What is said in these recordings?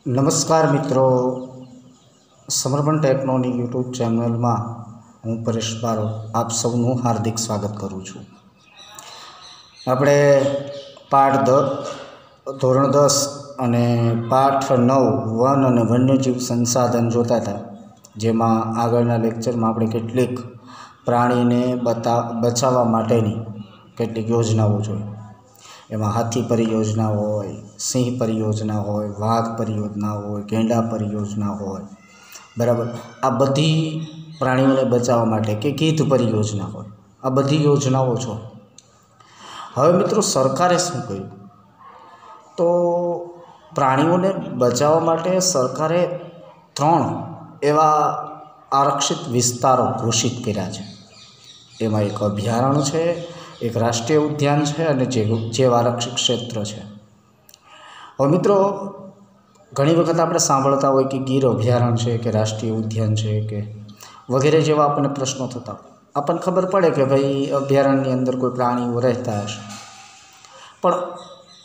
नमस्कार मित्रों, समर्पण टेक्नोनी यूट्यूब चैनल में हूँ परेश बारोट आप सबनु हार्दिक स्वागत करूँ छूँ। आपणे पाठ धोरण 10 अने पाठ 9 वन अने वन्यजीव संसाधन जोता था, जेमां आगळना लेक्चर में आपणे केटलीक प्राणीने बचाववा माटेनी केटलीक योजनाओ जोई। एमां हाथी परियोजना होय, सिंह परियोजना होय, वाघ परियोजना होय, गेंडा परियोजना होय, बराबर। आ बधी प्राणीओने बचाववा माटे के गीध परियोजना होय, आ बधी योजनाओ छे। हवे मित्रों, सरकारे शुं कर्युं? तो प्राणीओने बचाववा माटे सरकारे 3 एवा आरक्षित विस्तारों घोषित कर्या छे। एमां एक अभयारण्य छे, एक राष्ट्रीय उद्यान है और जैव आरक्षित क्षेत्र है। और मित्रों, घणी वखत आपणे सांभळता होय कि गीर अभयारण्य है कि राष्ट्रीय उद्यान है कि वगैरह जेवा आपने प्रश्नों थता, आपने खबर पड़े कि भाई अभयारण्य अंदर कोई प्राणीओ रहता हशे, पण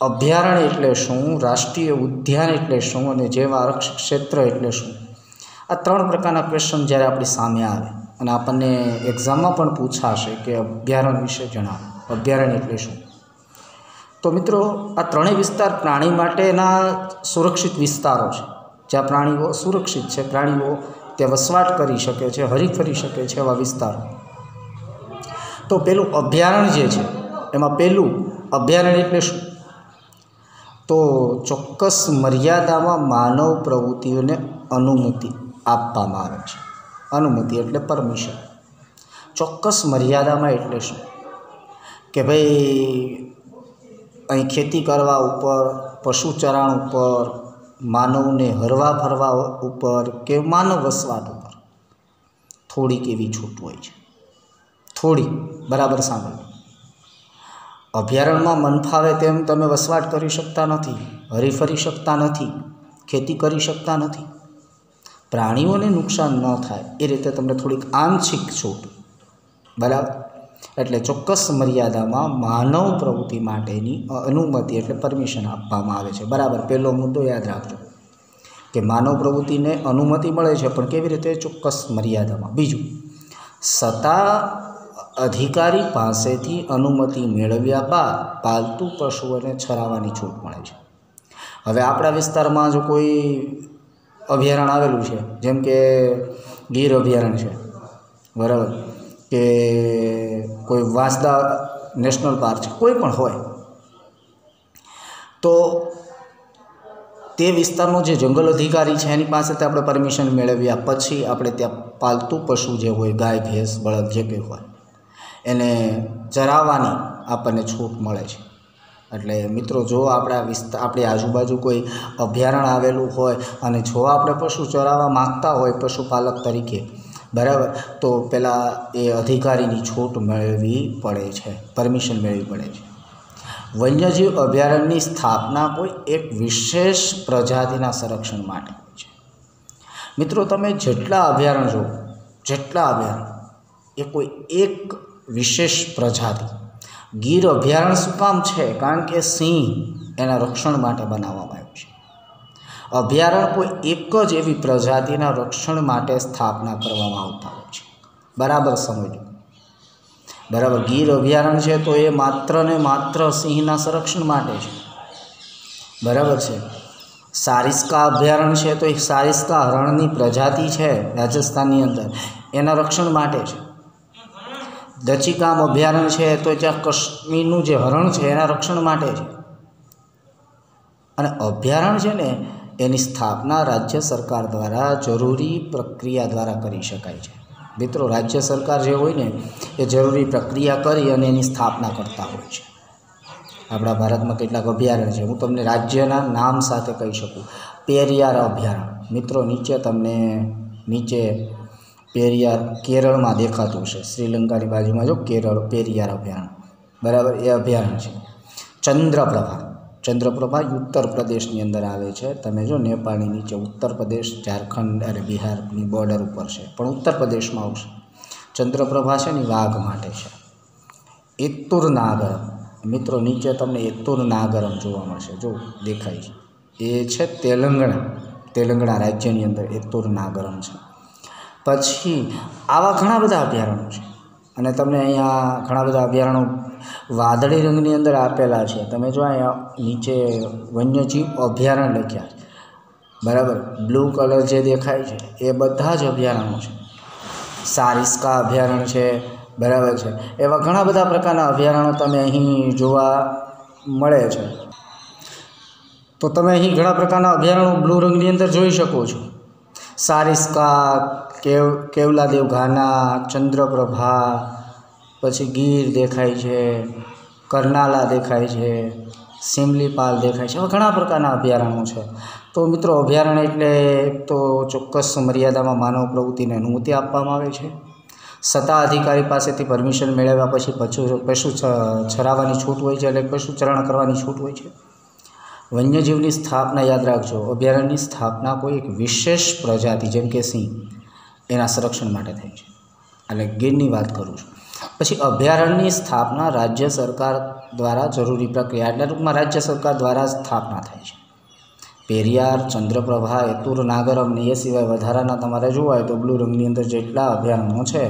अभयारण्य एटले शुं, राष्ट्रीय उद्यान एटले शुं अने जैव आरक्षित क्षेत्र एटले शुं? आ 3 प्रकारना क्वेश्चन ज्यारे आपणी सामे आवे अने आपने एक्जाम में पण पूछाशे कि अभयारण्य विषे जणावो, अभयारण्य एटले शुं? तो मित्रों, आ 3 विस्तार प्राणी माटेना सुरक्षित विस्तारों छे, ज्यां प्राणीओ सुरक्षित छे, प्राणीओ त्यां वसवाट करी शके छे, हरी फरी शके छे एवा विस्तार। तो पेलुं अभयारण्य जे छे एमां पेलुं अभयारण्य एटले शुं? तो चोक्कस मर्यादामां मानव प्रवृत्तिओने अनुमति आपवामां आवे छे। अनुमति एटले परमिशन। चोक्कस मर्यादामां एटले शुं के भाई अहीं खेती करवा उपर, पशु चराण उपर, मानवने हरवा फरवा उपर के मानव वसवाट उपर थोड़ीक एवी छूट होय छे। थोड़ी, बराबर सांभळो। अभयारण्यमां मन फावे तेम तमे वसवाट करी शकता नथी, हरी फरी शकता नथी, खेती करी शकता नथी। प्राणीओने नुकसान न थाय ए रीते तमने थोड़ीक आंशिक छूट, बराबर। एटले चोक्कस मर्यादामां मानव प्रवृत्ति माटेनी अनुमति एटले परमिशन आपवामां आवे छे, बराबर। पहेलो मुद्दो याद राखजो कि मानव प्रवृत्तिने अनुमति मळे छे, पण केवी रीते? चोक्कस मर्यादामां। बीजुं, सत्ता अधिकारी पासेथी अनुमति मेळव्या बाद पालतू पशुओने छराववानी छूट मळे छे। हवे आपणा विस्तारमां जो कोई अभयारण्य आवेलुं छे, जेम के गीर अभयारण्य है, बराबर, के कोई वांसदा नेशनल पार्क है, कोई पण होय, तो ते विस्तारनो जे जंगल अधिकारी है एनी पासेथी आपणे परमिशन मेळव्या पछी आपणे त्यां पालतू पशु जे होय, गाय भैंस बळद जे कंई होय एने चराववानी आपणे छूट मळे छे। એટલે મિત્રો, જો આપણી આજુબાજુ કોઈ અભયારણ્ય આવેલું હોય અને જો આપણે પશુ ચરાવવા માગતા હોય પશુપાલક તરીકે, બરાબર, તો પહેલાં એ અધિકારીની છૂટ મેળવવી પડે છે, પરમિશન મેળવવી પડે છે। વન્યજીવ અભયારણ્યની સ્થાપના કોઈ એક વિશેષ પ્રજાતિના સંરક્ષણ માટે હોય છે। મિત્રો, તમે જેટલા અભયારણ્ય જો, જેટલા અભયારણ્ય, એ કોઈ એક વિશેષ પ્રજાતિ। गीर अभयारण्य शुं काम है? कारण के सिंह एना रक्षण माटे बनाववामां आव्युं छे। अभयारण्य कोई एक ज एवी प्रजातिना रक्षण माटे स्थापना करवामां आवता होय छे, बराबर समझो, बराबर। गीर अभयारण्य है तो ये मात्र ने मात्र सिंहना संरक्षण माटे छे, बराबर है। सारिस्का अभयारण्य है तो एक सारिस्का हरणनी प्रजाति है राजस्थाननी अंदर, एना रक्षण माटे छे। दचीकाम अभयारण्य है तो ज्यां कश्मीरनुं जे हरण है एना रक्षण माटे छे। अने अभयारण्य है ने एनी स्थापना राज्य सरकार द्वारा जरूरी प्रक्रिया द्वारा करी शकाय छे। मित्रों, राज्य सरकार जे होय ने ए जरूरी प्रक्रिया करी अने एनी स्थापना करता होय छे। आपणा भारतमां केटलाक अभयारण्य है, हूँ तमने राज्यना नाम साथे कही शकूँ। पेरियार अभयारण्य, मित्रों, नीचे तमने नीचे पेरियार केरल में देखातुं हशे, श्रीलंकानी बाजुमां जो केरल पेरियार अभयारण्य, बराबर, ए अभयारण्य है। चंद्रप्रभा, चंद्रप्रभा उत्तर प्रदेशनी अंदर आवे छे। तमे जो नेपाळनी नीचे उत्तर प्रदेश, झारखंड अने बिहारनी बॉर्डर पर है, पण उत्तर प्रदेश में आवशे। ચંદ્રપ્રભા છે ને વાઘ માટે છે. એત્તુર નાગરમ મિત્રો નીચે તમને એત્તુર નાગરમ જોવા મળશે, જો દેખાય છે, એ છે તેલંગણા રાજ્યની અંદર એત્તુર નાગરમ છે. પછી આવા ઘણા બધા અભયારણ્યો છે અને તમને અહીંયા ઘણા બધા અભયારણ્યો વાદળી રંગની અંદર આપેલા છે. તમે જો અહીંયા નીચે વન્યજીવ અભયારણ્ય લખ્યા છે, બરાબર, બ્લુ કલર જે દેખાય છે એ બધા જ અભયારણ્યો છે. સારિસ્કા અભયારણ્ય છે, બરાબર છે. એવા ઘણા બધા પ્રકારના અભયારણ્યો તમે અહીં જોવા મળે છે. તો તમે અહીં ઘણા પ્રકારના અભયારણ્યો બ્લુ રંગની અંદર જોઈ શકો છો. સારિસ્કા, કેવલાદેવ ઘાના, ચંદ્રપ્રભા, પછી ગીર દેખાય છે, કરનાલા દેખાય છે, સિમલીપાલ દેખાય છે. એવા ઘણા પ્રકારના અભયારણ્યો છે. તો મિત્રો અભયારણ્ય એટલે તો ચોક્કસ મર્યાદામાં માનવ પ્રવૃત્તિને અનુમતિ આપવામાં આવે છે. સત્તા અધિકારી પાસેથી પરમિશન મેળવ્યા પછી પશુ ચરાવવાની છૂટ હોય છે, એટલે પશુ ચરણ કરવાની છૂટ હોય છે. વન્યજીવની સ્થાપના યાદ રાખજો, અભયારણ્યની સ્થાપના કોઈ એક વિશેષ પ્રજાતિ જેમ કે સિંહ એના સંરક્ષણ માટે થાય છે, એટલે ગીરની વાત કરું છું. પછી અભયારણ્યની સ્થાપના રાજ્ય સરકાર દ્વારા જરૂરી પ્રક્રિયા, એટલે ટૂંકમાં રાજ્ય સરકાર દ્વારા સ્થાપના થાય છે. પેરિયાર, ચંદ્રપ્રભા, એત્તુર નાગરમ ને એ સિવાય વધારાના તમારે જોવા હોય તો બ્લુ રંગની અંદર જેટલા અભયારણ્યો છે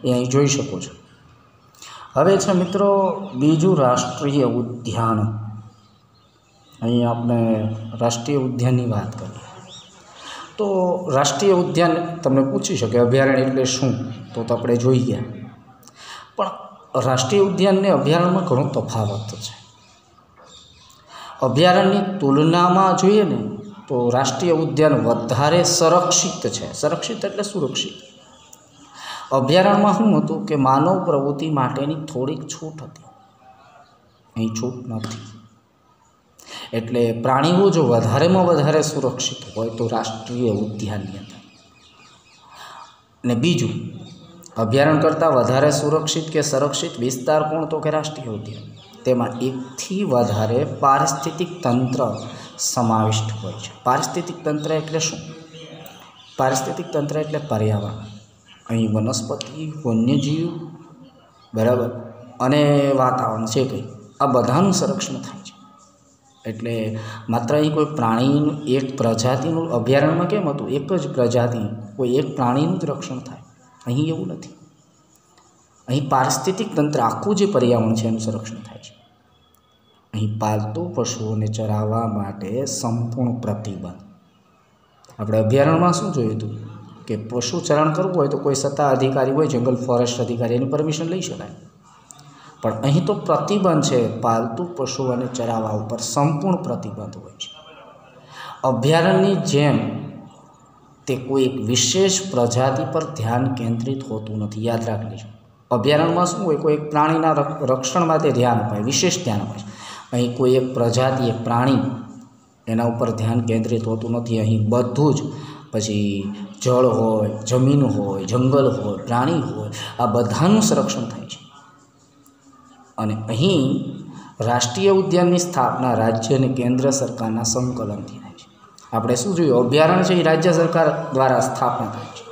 એ અહીં જોઈ શકો છો. હવે છે મિત્રો બીજું રાષ્ટ્રીય ઉદ્યાન. અહીં આપણે રાષ્ટ્રીય ઉદ્યાનની વાત કરીએ તો રાષ્ટ્રીય ઉદ્યાન તમને પૂછી શકે અભયારણ્ય એટલે શું, તો આપણે જોઈ ગયા. પણ રાષ્ટ્રીય ઉદ્યાન ને અભયારણ્યમાં ઘણો તફાવત છે. અભયારણ્યની તુલનામાં જોઈએ ને તો રાષ્ટ્રીય ઉદ્યાન વધારે સંરક્ષિત છે. સંરક્ષિત એટલે સુરક્ષિત. અભયારણ્યમાં શું હતું કે માનવ પ્રવૃત્તિ માટેની થોડીક છૂટ હતી, અહીં છૂટ નથી. એટલે પ્રાણીઓ જો વધારેમાં વધારે સુરક્ષિત હોય તો રાષ્ટ્રીય ઉદ્યાનની અંદર. ને બીજું, અભયારણ્ય કરતાં વધારે સુરક્ષિત કે સંરક્ષિત વિસ્તાર કોણ, તો કે રાષ્ટ્રીય ઉદ્યાન. તેમાં એકથી વધારે પારિસ્થિતિક તંત્ર સમાવિષ્ટ હોય છે. પારિસ્થિતિક તંત્ર એટલે શું? પારિસ્થિતિક તંત્ર એટલે પર્યાવરણ. અહીં વનસ્પતિ, વન્યજીવ, બરાબર, અને વાતાવરણ છે કંઈ, આ બધાનું સંરક્ષણ થાય છે. એટલે માત્ર અહીં કોઈ પ્રાણીનું એક પ્રજાતિનું અભયારણ્યમાં કેમ હતું, એક જ પ્રજાતિ કોઈ એક પ્રાણીનું જ રક્ષણ થાય. અહીં એવું નથી. અહીં પારિસ્થિતિક તંત્ર આખું જે પર્યાવરણ છે એનું સંરક્ષણ થાય છે. અહીં પાલતુ પશુઓને ચરાવવા માટે સંપૂર્ણ પ્રતિબંધ. આપણે અભયારણ્યમાં શું જોયું હતું કે પશુ ચરણ કરવું હોય તો કોઈ સત્તા અધિકારી હોય, જંગલ ફોરેસ્ટ અધિકારી, એની પરમિશન લઈ શકાય. પણ અહીં તો પ્રતિબંધ છે, પાલતુ પશુઓને ચરાવવા ઉપર સંપૂર્ણ પ્રતિબંધ હોય છે. અભયારણ્યની જેમ તે કોઈ એક વિશેષ પ્રજાતિ પર ધ્યાન કેન્દ્રિત હોતું નથી, યાદ રાખી લેજો. અભયારણ્યમાં શું હોય, કોઈ એક પ્રાણીના રક્ષણ માટે ધ્યાન અપાય, વિશેષ ધ્યાન અપાય. અહીં કોઈ એક પ્રજાતિ, એક પ્રાણી, એના ઉપર ધ્યાન કેન્દ્રિત હોતું નથી. અહીં બધું જ, પછી જળ હોય, જમીન હોય, જંગલ હોય, પ્રાણી હોય, આ બધાનું સંરક્ષણ થાય છે. અને અહીં રાષ્ટ્રીય ઉદ્યાનની સ્થાપના રાજ્ય અને કેન્દ્ર સરકારના સંકલનથી થાય છે. આપણે શું જોયું, અભયારણ્ય છે એ રાજ્ય સરકાર દ્વારા સ્થાપના થાય છે,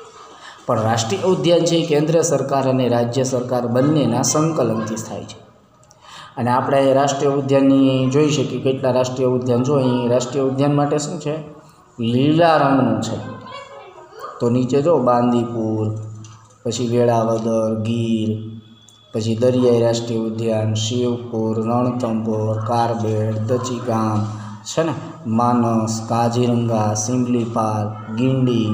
પણ રાષ્ટ્રીય ઉદ્યાન છે એ કેન્દ્ર સરકાર અને રાજ્ય સરકાર બંનેના સંકલનથી થાય છે. અને આપણે રાષ્ટ્રીય ઉદ્યાનની જોઈ શકીએ કેટલા રાષ્ટ્રીય ઉદ્યાન. જો અહીં રાષ્ટ્રીય ઉદ્યાન માટે શું છે, લીલા રંગનું છે. તો નીચે જો બાંદીપુર, પછી વેળાવદર, ગીર, પછી દરિયાઈ રાષ્ટ્રીય ઉદ્યાન, શિવપુર, રણથંભોર, કાર્બેટ, દચીગામ છે ને, માનસ, કાજીરંગા, સિમલીપાલ, ગીંડી,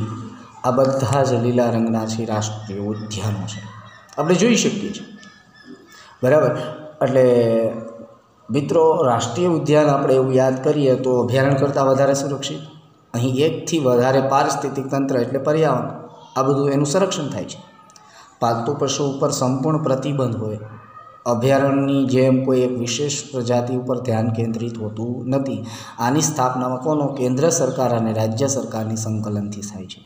આ બધા જ લીલા રંગના છે રાષ્ટ્રીય ઉદ્યાનો છે, આપણે જોઈ શકીએ છીએ. બરાબર. એટલે મિત્રો રાષ્ટ્રીય ઉદ્યાન આપણે એવું યાદ કરીએ તો અભયારણ્ય કરતાં વધારે સુરક્ષિત. અહીં એકથી વધારે પારિસ્થિતિક તંત્ર એટલે પર્યાવરણ, આ બધું એનું સંરક્ષણ થાય છે. પાલતુ પશુ ઉપર સંપૂર્ણ પ્રતિબંધ હોય. અભયારણ્યની જેમ કોઈ એક વિશેષ પ્રજાતિ ઉપર ધ્યાન કેન્દ્રિત હોતું નથી. આની સ્થાપનામાં કોનો, કેન્દ્ર સરકાર અને રાજ્ય સરકારની સંકલનથી થાય છે.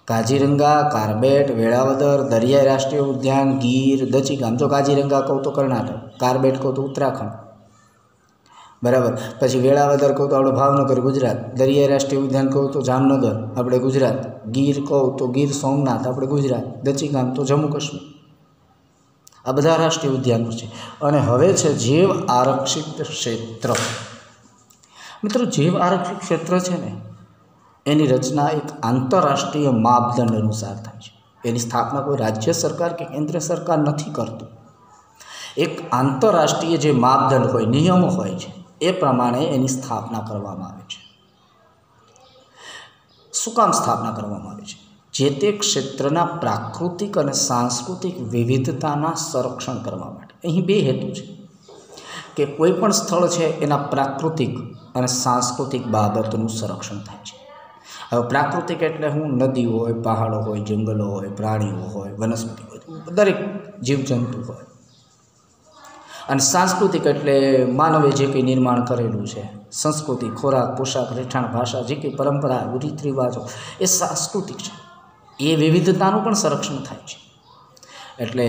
કાજીરંગા, કાર્બેટ, વેળાવદર, દરિયાઈ રાષ્ટ્રીય ઉદ્યાન, ગીર, દચીગામ. જો કાજીરંગા કહું તો કર્ણાટક, કાર્બેટ કહું તો ઉત્તરાખંડ, બરાબર. પછી વેળાવદર કહું તો આપણે ભાવનગર ગુજરાત, દરિયાઈ રાષ્ટ્રીય ઉદ્યાન કહું તો જામનગર આપણે ગુજરાત, ગીર કહું તો ગીર સોમનાથ આપણે ગુજરાત, દચીગામ તો જમ્મુ કાશ્મીર. આ બધા રાષ્ટ્રીય ઉદ્યાનો છે. અને હવે છે જૈવ આરક્ષિત ક્ષેત્ર. મિત્રો, જૈવ આરક્ષિત ક્ષેત્ર છે ને, એની રચના એક આંતરરાષ્ટ્રીય માપદંડ અનુસાર થાય છે. એની સ્થાપના કોઈ રાજ્ય સરકાર કે કેન્દ્ર સરકાર નથી કરતું. એક આંતરરાષ્ટ્રીય જે માપદંડ હોય, નિયમો હોય છે, એ પ્રમાણે એની સ્થાપના કરવામાં આવે છે. શું કામ સ્થાપના કરવામાં આવે છે? જે તે ક્ષેત્રના પ્રાકૃતિક અને સાંસ્કૃતિક વિવિધતાના સંરક્ષણ કરવા માટે. અહીં બે હેતુ છે કે કોઈ પણ સ્થળ છે એના પ્રાકૃતિક અને સાંસ્કૃતિક બાબતોનું સંરક્ષણ થાય છે. હવે પ્રાકૃતિક એટલે હું નદી હોય, પહાડો હોય, જંગલો હોય, પ્રાણીઓ હોય, વનસ્પતિ હોય, દરેક જીવજંતુ હોય. અને સાંસ્કૃતિક એટલે માનવે જે કંઈ નિર્માણ કરેલું છે, સંસ્કૃતિ, ખોરાક, પોશાક, રહેઠાણ, ભાષા, જે કંઈ પરંપરા, રીત રિવાજો, એ સાંસ્કૃતિક છે. એ વિવિધતાનું પણ સંરક્ષણ થાય છે. એટલે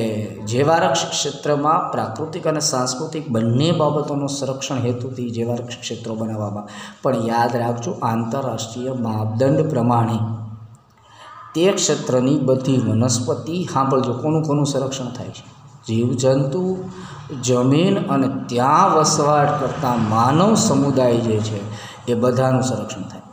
જૈવારક્ષિત ક્ષેત્રમાં પ્રાકૃતિક અને સાંસ્કૃતિક બંને બાબતોનું સંરક્ષણ હેતુથી જૈવારક્ષિત ક્ષેત્રો બનાવવામાં. પણ યાદ રાખજો, આંતરરાષ્ટ્રીય માપદંડ પ્રમાણે તે ક્ષેત્રની બધી વનસ્પતિ, સાંભળજો, કોનું સંરક્ષણ થાય છે? જીવજંતુ, જમીન અને ત્યાં વસવાટ કરતા માનવ સમુદાય જે છે એ બધાનું સંરક્ષણ થાય.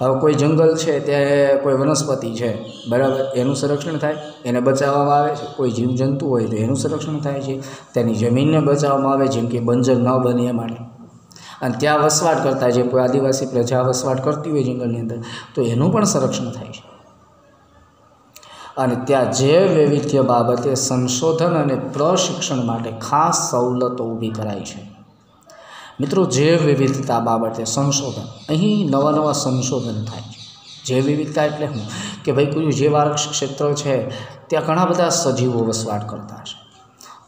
હવે કોઈ જંગલ છે, ત્યાં કોઈ વનસ્પતિ છે, બરાબર, એનું સંરક્ષણ થાય, એને બચાવવામાં આવે છે. કોઈ જીવજંતુ હોય તો એનું સંરક્ષણ થાય છે. તેની જમીનને બચાવવામાં આવે, જેમ કે બંજર ન બને એ માટે. અને ત્યાં વસવાટ કરતા જે કોઈ આદિવાસી પ્રજા વસવાટ કરતી હોય જંગલની અંદર, તો એનું પણ સંરક્ષણ થાય છે. અને ત્યાં જૈવ વૈવિધ્ય બાબતે સંશોધન અને પ્રશિક્ષણ માટે ખાસ સવલતો ઊભી કરાઈ છે. મિત્રો, જૈવ વિવિધતા બાબતે સંશોધન, અહીં નવા સંશોધન થાય છે. જૈવ વિવિધતા એટલે શું કે ભાઈ કોઈ જૈવ આરક્ષિત ક્ષેત્ર છે, ત્યાં ઘણા બધા સજીવો વસવાટ કરતા છે,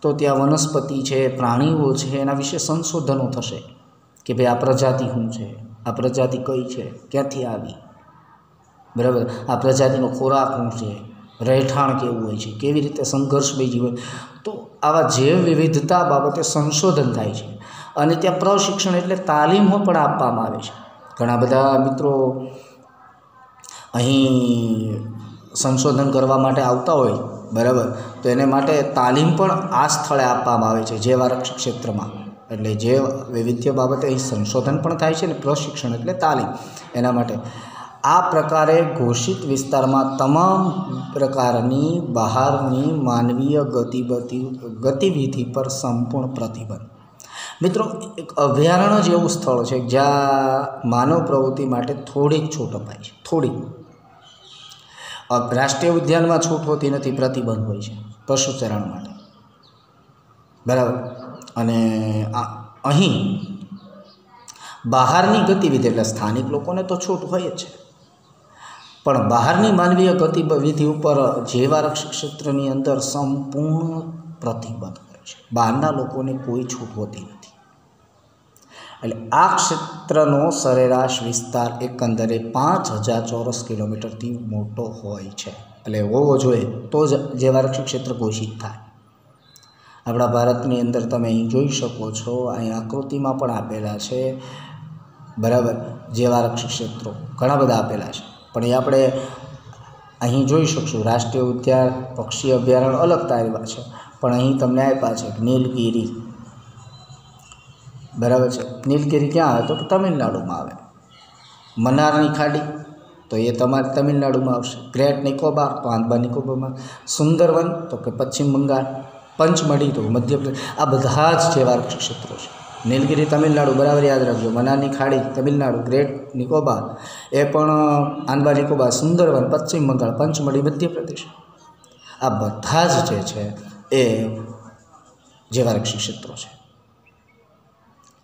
તો ત્યાં વનસ્પતિ છે, પ્રાણીઓ છે, એના વિશે સંશોધનો થશે કે ભાઈ આ પ્રજાતિ શું છે, આ પ્રજાતિ કઈ છે, ક્યાંથી આવી, બરાબર, આ પ્રજાતિનો ખોરાક શું છે, રહેઠાણ કેવું હોય છે, કેવી રીતે સંઘર્ષમય જીવન. તો આવા જૈવ વિવિધતા બાબતે સંશોધન થાય છે. અને ત્યાં પ્રશિક્ષણ એટલે તાલીમો પણ આપવામાં આવે છે. ઘણા બધા મિત્રો અહીં સંશોધન કરવા માટે આવતા હોય, બરાબર, તો એને માટે તાલીમ પણ આ સ્થળે આપવામાં આવે છે જૈવારક્ષિત ક્ષેત્રમાં. એટલે જૈવ વૈવિધ્ય બાબતે અહીં સંશોધન પણ થાય છે અને પ્રશિક્ષણ એટલે તાલીમ. એના માટે આ પ્રકારે ઘોષિત વિસ્તારમાં તમામ પ્રકારની બહારની માનવીય ગતિવિધિ પર સંપૂર્ણ પ્રતિબંધ. મિત્રો, એક અભયારણ્ય જેવું સ્થળ છે જ્યાં માનવ પ્રવૃત્તિ માટે થોડીક છૂટ અપાય છે. થોડીક. રાષ્ટ્રીય ઉદ્યાનમાં છૂટ હોતી નથી, પ્રતિબંધ હોય છે પશુચરણ માટે, બરાબર. અને અહીં બહારની ગતિવિધિ એટલે સ્થાનિક લોકોને તો છૂટ હોય જ છે, પણ બહારની માનવીય ગતિવિધિ ઉપર જૈવારક્ષિત ક્ષેત્રની અંદર સંપૂર્ણ પ્રતિબંધ હોય છે. બહારના લોકોને કોઈ છૂટ હોતી નથી. એટલે આ ક્ષેત્રનો સરેરાશ વિસ્તાર એકંદરે 5000 ચોરસ કિલોમીટરથી મોટો હોય છે. એટલે હોવો જોઈએ તો જ જૈવારક્ષિત ક્ષેત્ર ઘોષિત થાય. આપણા ભારતની અંદર તમે અહીં જોઈ શકો છો, અહીં આકૃતિમાં પણ આપેલા છે, બરાબર, જૈવારક્ષિત ક્ષેત્રો ઘણા બધા આપેલા છે. પણ એ આપણે અહીં જોઈ શકશું. રાષ્ટ્રીય ઉદ્યાન, પક્ષી અભયારણ્ય અલગ તારવા છે, પણ અહીં તમને આપ્યા છે નીલગિરી, બરાબર છે. નીલગિરી ક્યાં આવે તો કે તમિલનાડુમાં આવે. મન્નારની ખાડી તો એ તમારે તમિલનાડુમાં આવશે. ગ્રેટ નિકોબાર તો આંદામાન નિકોબારમાં. સુંદરવન તો કે પશ્ચિમ બંગાળ. પંચમઢી તો મધ્યપ્રદેશ. આ બધા જ જૈવારક્ષિત ક્ષેત્રો છે. નીલગિરી તમિલનાડુ, બરાબર યાદ રાખજો. મન્નારની ખાડી તમિલનાડુ, ગ્રેટ નિકોબાર એ પણ આંદામાન નિકોબાર, સુંદરવન પશ્ચિમ બંગાળ, પંચમઢી મધ્યપ્રદેશ. આ બધા જ જે છે એ જૈવારક્ષિત ક્ષેત્રો છે.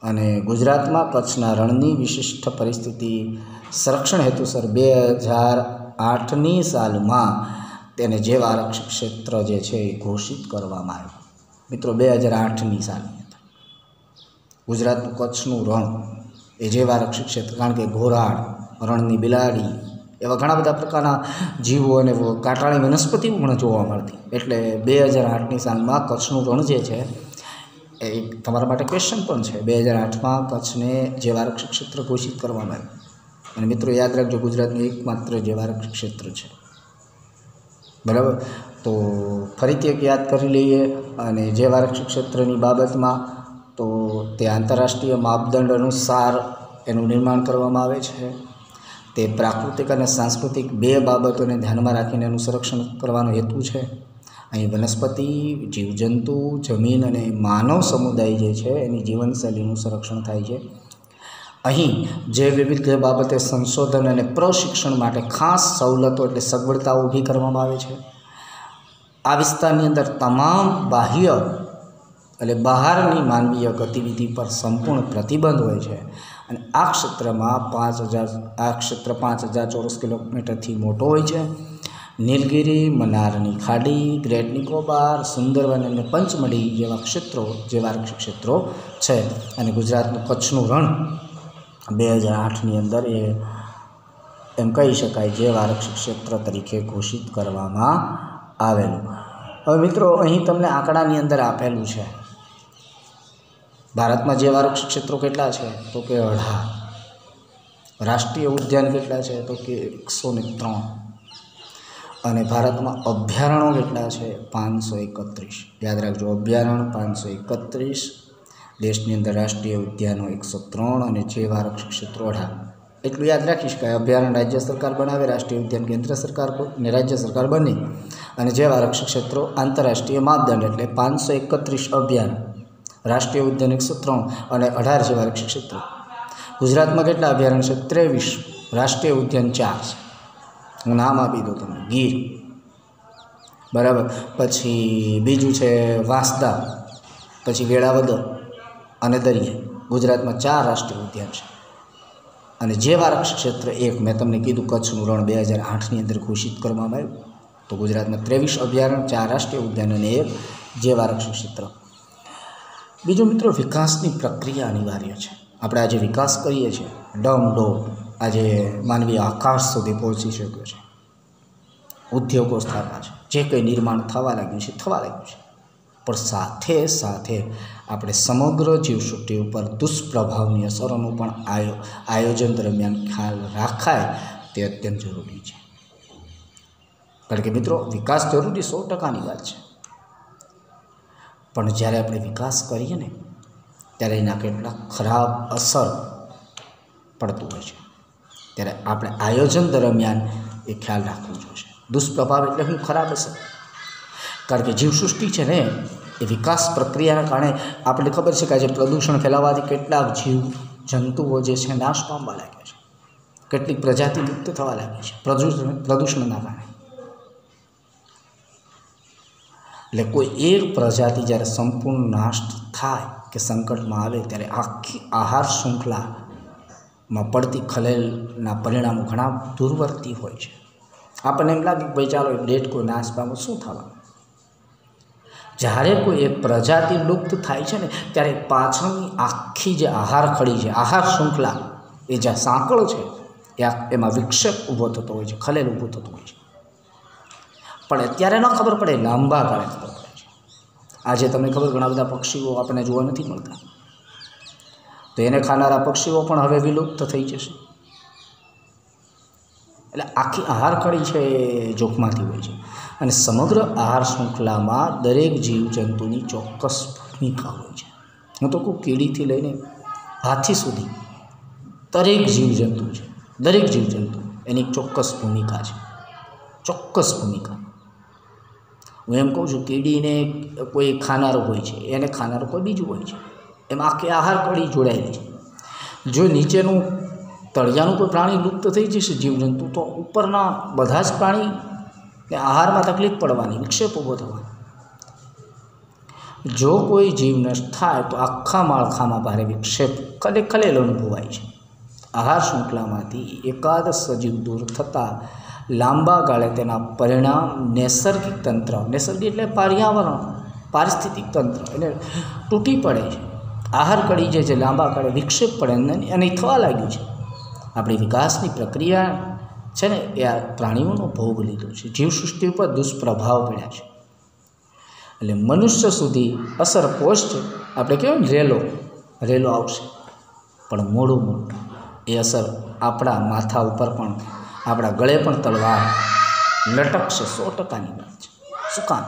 અને ગુજરાતમાં કચ્છના રણની વિશિષ્ટ પરિસ્થિતિ સંરક્ષણ હેતુસર 2008ની સાલમાં તેને જૈવારક્ષિત ક્ષેત્ર જે છે એ ઘોષિત કરવામાં આવ્યું. મિત્રો, 2008ની સાલની અંદર ગુજરાતનું કચ્છનું રણ એ જૈવારક્ષિત ક્ષેત્ર, કારણ કે ઘોરાડ, રણની બિલાડી એવા ઘણા બધા પ્રકારના જીવો અને કાંટાળી વનસ્પતિઓ પણ જોવા મળતી. એટલે 2008ની સાલમાં કચ્છનું રણ જે છે એ તમારા માટે ક્વેશ્ચન પણ છે. 2008માં કચ્છને જૈવારક્ષિત ક્ષેત્ર ઘોષિત કરવામાં આવ્યું. અને મિત્રો યાદ રાખજો, ગુજરાતનું એકમાત્ર જૈવારક્ષિત ક્ષેત્ર છે, બરાબર. તો ફરીથી એક યાદ કરી લઈએ અને જૈવ આરક્ષિત ક્ષેત્રની બાબતમાં તો તે આંતરરાષ્ટ્રીય માપદંડ અનુસાર એનું નિર્માણ કરવામાં આવે છે। તે પ્રાકૃતિક અને સાંસ્કૃતિક બે બાબતોને ધ્યાનમાં રાખીને એનું સંરક્ષણ કરવાનો હેતુ છે। અહીં વનસ્પતિ, જીવજંતુ, જમીન અને માનવ સમુદાય જે છે એની જીવનશૈલીનું સંરક્ષણ થાય છે। અહીં જૈવ વિવિધતા બાબતે સંશોધન અને પ્રશિક્ષણ માટે ખાસ સવલતો એટલે સગવડતાઓ ઊભી કરવામાં આવે છે। આ વિસ્તારની અંદર તમામ બાહ્ય એટલે બહારની માનવીય ગતિવિધિ પર સંપૂર્ણ પ્રતિબંધ હોય છે અને આ ક્ષેત્રમાં 5000 ચોરસ કિલોમીટરથી મોટો હોય છે। નીલગિરી, મનારની ખાડી, ગ્રેટ નિકોબાર, સુંદરવન અને પંચમઢી જેવા ક્ષેત્રો જૈવ આરક્ષિત ક્ષેત્રો છે અને ગુજરાતનું કચ્છનું રણ 2008ની અંદર એમ કહી શકાય જૈવ આરક્ષિત ક્ષેત્ર તરીકે ઘોષિત કરવામાં આવેલું। હવે મિત્રો અહીં તમને આંકડાની અંદર આપેલું છે ભારતમાં જૈવ આરક્ષિત ક્ષેત્રો કેટલા છે તો કે 18, રાષ્ટ્રીય ઉદ્યાન કેટલા છે તો કે 103 અને ભારતમાં અભયારણ્યો કેટલા છે 531। યાદ રાખજો, અભયારણ્ય 531, દેશની અંદર રાષ્ટ્રીય ઉદ્યાનો 103 અને જૈવ આરક્ષિત ક્ષેત્રો 18। એટલું યાદ રાખી શકાય, અભયારણ્ય રાજ્ય સરકાર બનાવે, રાષ્ટ્રીય ઉદ્યાન કેન્દ્ર સરકાર ને રાજ્ય સરકાર બને અને જૈવ આરક્ષિત ક્ષેત્રો આંતરરાષ્ટ્રીય માપદંડ એટલે 531 અભયારણ્ય, રાષ્ટ્રીય ઉદ્યાન 103 અને 18 જૈવ આરક્ષિત ક્ષેત્રો। ગુજરાતમાં કેટલા અભયારણ્ય છે 23, રાષ્ટ્રીય ઉદ્યાન 4 છે। હું નામ આપી દઉં તમને, ગીર, બરાબર, પછી બીજું છે વાંસદા, પછી વેળાવદર અને દરિયા। ગુજરાતમાં 4 રાષ્ટ્રીય ઉદ્યાન છે અને જૈવ આરક્ષિત ક્ષેત્ર 1 મેં તમને કીધું કચ્છનું રણ 2008ની અંદર ઘોષિત કરવામાં આવ્યું। તો ગુજરાતમાં 23 અભયારણ્ય, 4 રાષ્ટ્રીય ઉદ્યાન અને 1 જૈવ આરક્ષિત ક્ષેત્ર। બીજું મિત્રો, વિકાસની પ્રક્રિયા અનિવાર્ય છે। આપણે આજે વિકાસ કરીએ છીએ ડમ-ડોમ, આજે માનવી આકાશ સુધી પહોંચી શક્યો છે, ઉદ્યોગો સ્થાપ્યા છે, જે કંઈ નિર્માણ થવા લાગ્યું છે પણ સાથે સાથે આપણે સમગ્ર જીવસૃષ્ટિ ઉપર દુષ્પ્રભાવની અસરોનું પણ આયોજન દરમિયાન ખ્યાલ રાખાય તે અત્યંત જરૂરી છે। કારણ કે મિત્રો, વિકાસ જરૂરી 100%ની વાત છે, પણ જ્યારે આપણે વિકાસ કરીએ ને ત્યારે એના કેટલાક ખરાબ અસર પડતું હોય છે, ત્યારે આપણે આયોજન દરમિયાન એ ખ્યાલ રાખવું જોઈએ। દુષ્પ્રભાવ એટલે શું? ખરાબ અસર। કારણ કે જીવસૃષ્ટિ છે ને એ વિકાસ પ્રક્રિયાના કારણે આપણને ખબર છે કે આજે પ્રદૂષણ ફેલાવવાથી કેટલાક જીવ જંતુઓ જે છે નાશ પામવા લાગ્યા છે, કેટલીક પ્રજાતિ લુપ્ત થવા લાગી છે પ્રદૂષણના કારણે। એટલે કોઈ એક પ્રજાતિ જ્યારે સંપૂર્ણ નાશ થાય કે સંકટમાં આવે ત્યારે આખી આહાર શૃંખલામાં પડતી ખલેલના પરિણામો ઘણા દૂરવર્તી હોય છે। આપણને એમ લાગે કે ભાઈ ચાલો ડેટ કોઈ નાશ પામે શું થવાનું? જ્યારે કોઈ એક પ્રજાતિ લુપ્ત થાય છે ને ત્યારે પાછળની આખી જે આહાર ખડી છે, આહાર શૃંખલા, એ જ્યાં સાંકળ છે એમાં વિક્ષેપ ઊભો થતો હોય છે, ખલેલ ઊભું થતું હોય છે, પણ અત્યારે ન ખબર પડે, લાંબા ગાળે ખબર પડે છે। આજે તમને ખબર ઘણા બધા પક્ષીઓ આપણને જોવા નથી મળતા, તો એને ખાનારા પક્ષીઓ પણ હવે વિલુપ્ત થઈ જશે। એટલે આખી આહાર કડી છે એ જોખમાતી હોય છે અને સમગ્ર આહાર શૃંખલામાં દરેક જીવજંતુની ચોક્કસ ભૂમિકા હોય છે। હું તો કહું, કીડીથી લઈને હાથી સુધી દરેક જીવજંતુ છે, દરેક જીવજંતુ એની ચોક્કસ ભૂમિકા છે, ચોક્કસ ભૂમિકા। હું એમ કહું છું, કીડીને કોઈ ખાનારો હોય છે, એને ખાનારો કોઈ બીજું હોય છે, એમાં આખી આહાર કડી જોડાયેલી છે। જો નીચેનું તળિયાનું કોઈ પ્રાણી લુપ્ત થઈ જશે જીવજંતુ, તો ઉપરના બધા જ પ્રાણીને આહારમાં તકલીફ પડવાની, વિક્ષેપ ઊભો થવાનો। જો કોઈ જીવ નષ્ટ થાય તો આખા માળખામાં ભારે વિક્ષેપ ખલેલ અનુભવાય છે। આહાર શૃંખલામાંથી એકાદ સજીવ દૂર થતાં લાંબા ગાળે તેના પરિણામ નૈસર્ગિક તંત્ર, નૈસર્ગિક એટલે પર્યાવરણ, પારિસ્થિતિક તંત્ર એને તૂટી પડે છે। આહાર કડી જે લાંબા ગાળે વિક્ષેપ પડે અને થવા લાગ્યું છે। આપણી વિકાસની પ્રક્રિયા છે ને એ આ પ્રાણીઓનો ભોગ લીધો છે, જીવસૃષ્ટિ ઉપર દુષ્પ્રભાવ પડ્યા છે। એટલે મનુષ્ય સુધી અસર પહોંચશે, આપણે કહેવાય ને રેલો આવશે, પણ મોડું એ અસર આપણા માથા ઉપર પણ, આપણા ગળે પણ તલવાર લટકશે, 100%ની વાત છે। શું કામ?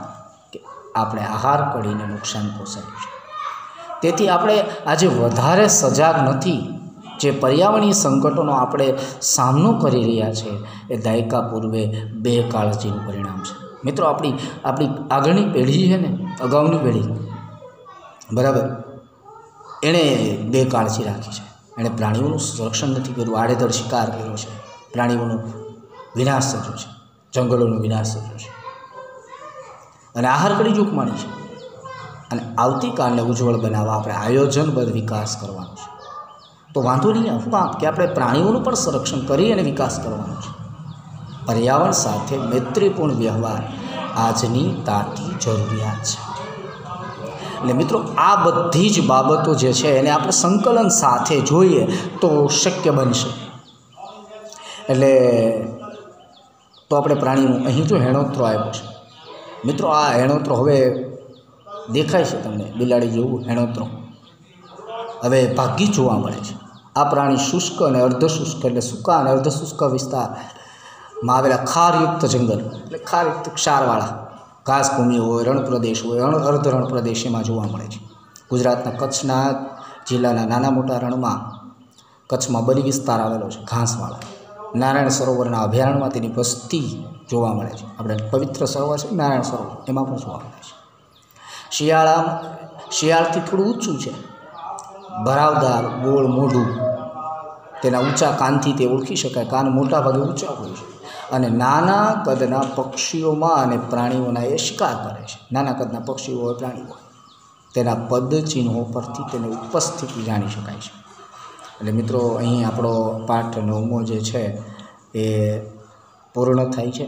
કે આપણે આહાર કળીને નુકસાન પહોંચાડ્યું છે। તેથી આપણે આજે વધારે સજાગ નથી। જે પર્યાવરણીય સંકટોનો આપણે સામનો કરી રહ્યા છે એ દાયકા પૂર્વે બેકાળજીનું પરિણામ છે। મિત્રો, આપણી આગળની પેઢી છે ને, અગાઉની પેઢી, બરાબર, એણે બેકાળજી રાખી છે। એણે પ્રાણીઓનું સંરક્ષણ નથી કર્યું, આડેધડ શિકાર કર્યો છે, પ્રાણીઓનો વિનાશ થયો છે, જંગલોનો વિનાશ થયો છે અને આહાર કળી જોખમાણી છે। અને આવતીકાલને ઉજ્જવળ બનાવવા આપણે આયોજનબદ્ધ વિકાસ કરવાનો છે। તો વાંધો નહીં કે આપણે પ્રાણીઓનું પણ સંરક્ષણ કરી અને વિકાસ કરવાનો છે। પર્યાવરણ સાથે મૈત્રીપૂર્ણ વ્યવહાર આજની તાતી જરૂરિયાત છે। એટલે મિત્રો, આ બધી જ બાબતો જે છે એને આપણે સંકલન સાથે જોઈએ તો શક્ય બનશે। એટલે તો આપણે પ્રાણીનું અહીં જો હેણોત્રો આવ્યો છે મિત્રો, આ હેણોત્રો હવે દેખાય છે તમને, બિલાડી જેવું હેણોત્રો હવે ભાગ્યે જોવા મળે છે। આ પ્રાણી શુષ્ક અને અર્ધશુષ્ક એટલે સૂકા અને અર્ધશુષ્ક વિસ્તારમાં આવેલા ખારયુક્ત જંગલ એટલે ખારયુક્ત ક્ષારવાળા ઘાસભૂમિ હોય, રણ પ્રદેશ હોય, અર્ધ રણ પ્રદેશ એમાં જોવા મળે છે। ગુજરાતના કચ્છના જિલ્લાના નાના મોટા રણમાં, કચ્છમાં બરી વિસ્તાર આવેલો છે ઘાસવાળા, નારાયણ સરોવરના અભયારણ્યમાં તેની વસ્તી જોવા મળે છે। આપણે પવિત્ર સરોવર છે નારાયણ સરોવર, એમાં પણ જોવા મળે છે। શિયાળથી થોડું ઊંચું છે, ભરાવદાર ગોળ મોઢું, તેના ઊંચા કાનથી તે ઓળખી શકાય, કાન મોટા ભાગે ઊંચા હોય છે અને નાના કદના પક્ષીઓમાં અને પ્રાણીઓના એ શિકાર કરે છે। નાના કદના પક્ષીઓ હોય, પ્રાણીઓ હોય, તેના પદચિહ્નો પરથી તેને ઉપસ્થિતિ જાણી શકાય છે। એટલે મિત્રો, અહીં આપણો પાઠ 9મો જે છે એ પૂર્ણ થાય છે।